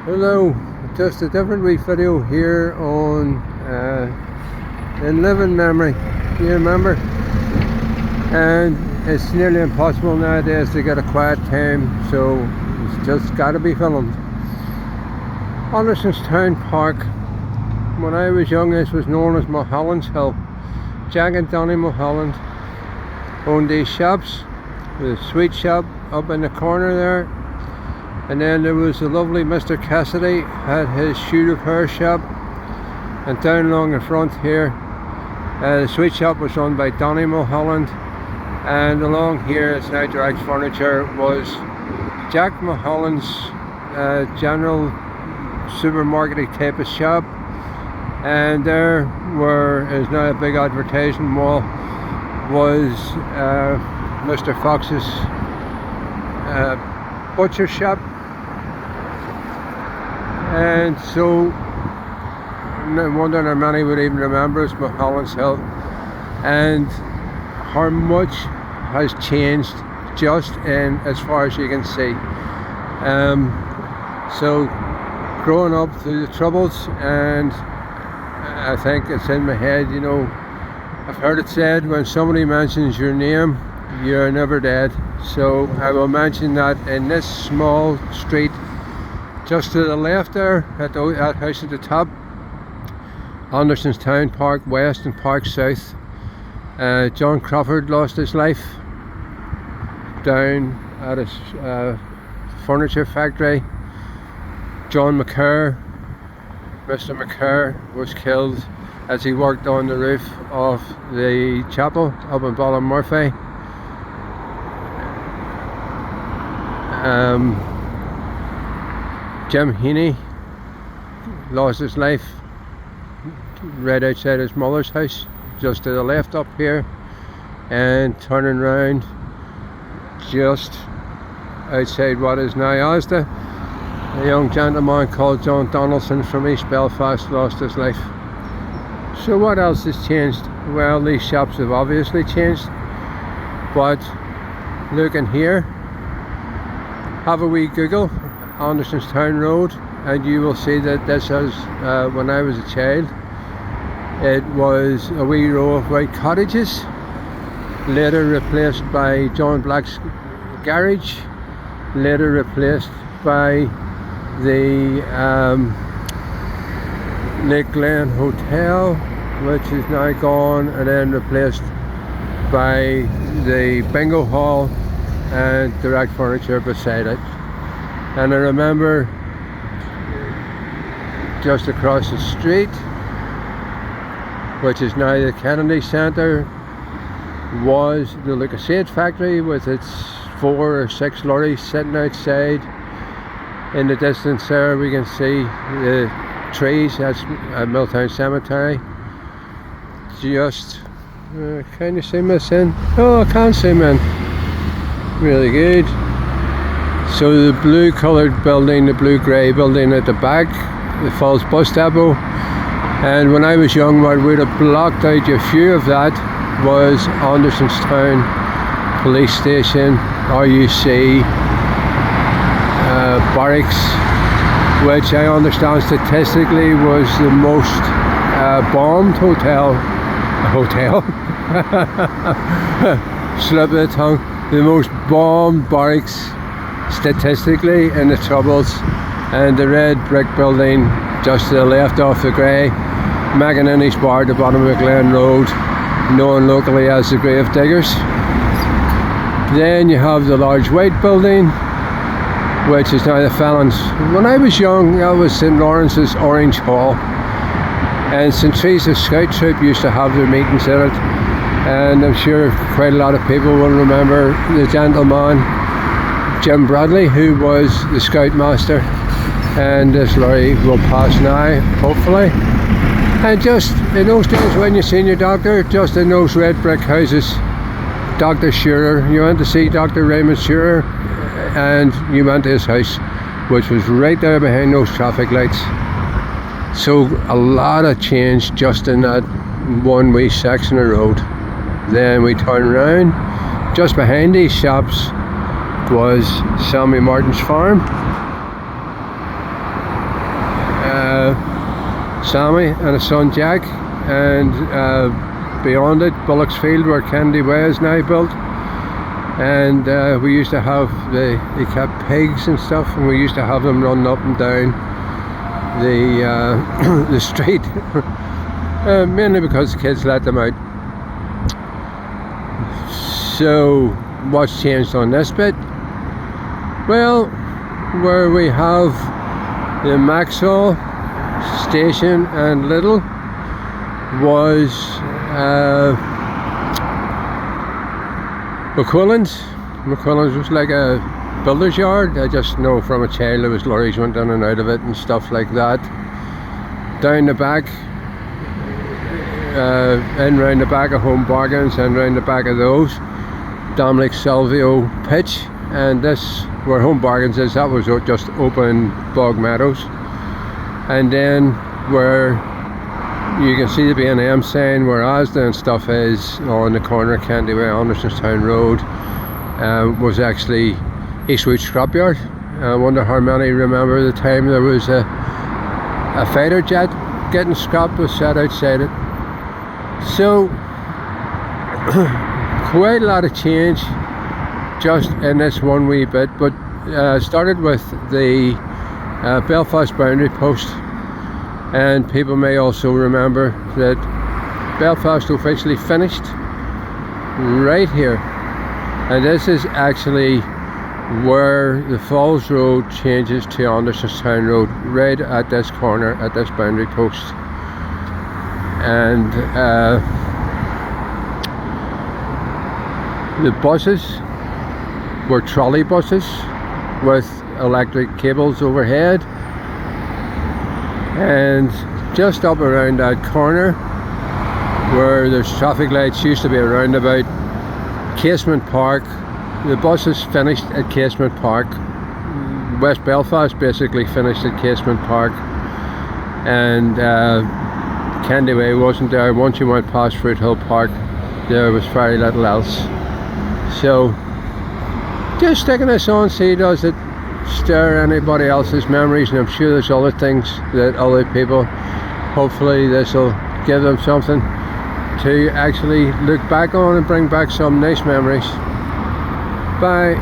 Hello, just a different wee video here on in living memory. You remember? And it's nearly impossible nowadays to get a quiet time, so it's just got to be filmed. Andersonstown Park. When I was young, this was known as Mulholland's Hill. Jack and Donny Mulholland owned these shops. The sweet shop up in the corner there. And then there was the lovely Mr. Cassidy, had his shoe repair shop, and down along the front here, the sweet shop was run by Donny Mulholland, and along here, it's now Direct Furniture, was Jack Mulholland's general supermarket type of shop, and there is now a big advertising wall, was Mr. Fox's butcher shop. And so no wonder how many would even remember it's Mulholland's Hill, and how much has changed just in as far as you can see. So growing up through the Troubles, and I think it's in my head, you know, I've heard it said, when somebody mentions your name, you're never dead. So I will mention that in this small street just to the left there, at that house at the top, Andersonstown Park West and Park South, John Crawford lost his life down at a furniture factory. John McCurr, Mr. McCurr, was killed as he worked on the roof of the chapel up in Ballymurphy. Jim Heaney lost his life right outside his mother's house, just to the left up here, and turning round just outside what is now Asda, a young gentleman called John Donaldson from East Belfast lost his life. So what else has changed? Well, these shops have obviously changed, but looking here, have a wee Google Andersonstown Road, and you will see that this is, when I was a child, it was a wee row of white cottages, later replaced by John Black's garage, later replaced by the Lake Glen Hotel, which is now gone, and then replaced by the bingo hall and Direct Furniture beside it. And I remember just across the street, which is now the Kennedy Centre, was the Lucasade factory with its 4 or 6 lorries sitting outside. In the distance there we can see the trees. That's Milltown Cemetery. Just can you zoom this in? Oh, I can't zoom in. Really good. So the blue coloured building, the blue grey building at the back, the Falls Bus Depot. And when I was young, what would have blocked out a few of that was Andersonstown Police Station, RUC, Barracks, which I understand statistically was the most bombed hotel, slip of the tongue, the most bombed barracks statistically in the Troubles. And the red brick building just to the left off the grey, McEnany's Bar at the bottom of Glen Road, known locally as the Grave Diggers. Then you have the large white building, which is now the Felons. When I was young, that was St. Lawrence's Orange Hall, and St. Teresa's Scout Troop used to have their meetings in it, and I'm sure quite a lot of people will remember the gentleman Jim Bradley, who was the Scoutmaster, and this lorry will pass now, hopefully. And just in those days when you seen your doctor, just in those red brick houses, Dr. Shearer, you went to see Dr. Raymond Shearer, and you went to his house, which was right there behind those traffic lights. So a lot of change just in that one wee section of road. Then we turn around, just behind these shops was Sammy Martin's farm, Sammy and his son Jack, and beyond it, Bullock's Field, where Kennedy Way is now built. And we used to have they kept pigs and stuff, and we used to have them running up and down the street, mainly because the kids let them out. So what's changed on this bit? Well, where we have the Maxwell station and Little was McQuillan's. McQuillan's was like a builder's yard. I just know from a child there was lorries went in and out of it and stuff like that. Down the back, in round the back of Home Bargains, and round the back of those, Dominic Salvio pitch, and this where Home Bargains is, that was just open bog meadows. And then where you can see the B&M sign where Asda and stuff is on the corner of Kennedy Way, Andersonstown Road, was actually Eastwood Scrapyard. I wonder how many remember the time there was a fighter jet getting scrapped was set outside it. So quite a lot of change just in this one wee bit, but started with the Belfast boundary post, and people may also remember that Belfast officially finished right here, and this is actually where the Falls Road changes to Andersonstown Road, right at this corner, at this boundary post. And the buses were trolley buses with electric cables overhead, and just up around that corner where there's traffic lights used to be a roundabout, Casement Park. The buses finished at Casement Park. West Belfast basically finished at Casement Park, and Kennedy Way wasn't there. Once you went past Fruithill Park, there was very little else. So just sticking this on, see does it stir anybody else's memories, and I'm sure there's other things that other people, hopefully this will give them something to actually look back on and bring back some nice memories. Bye.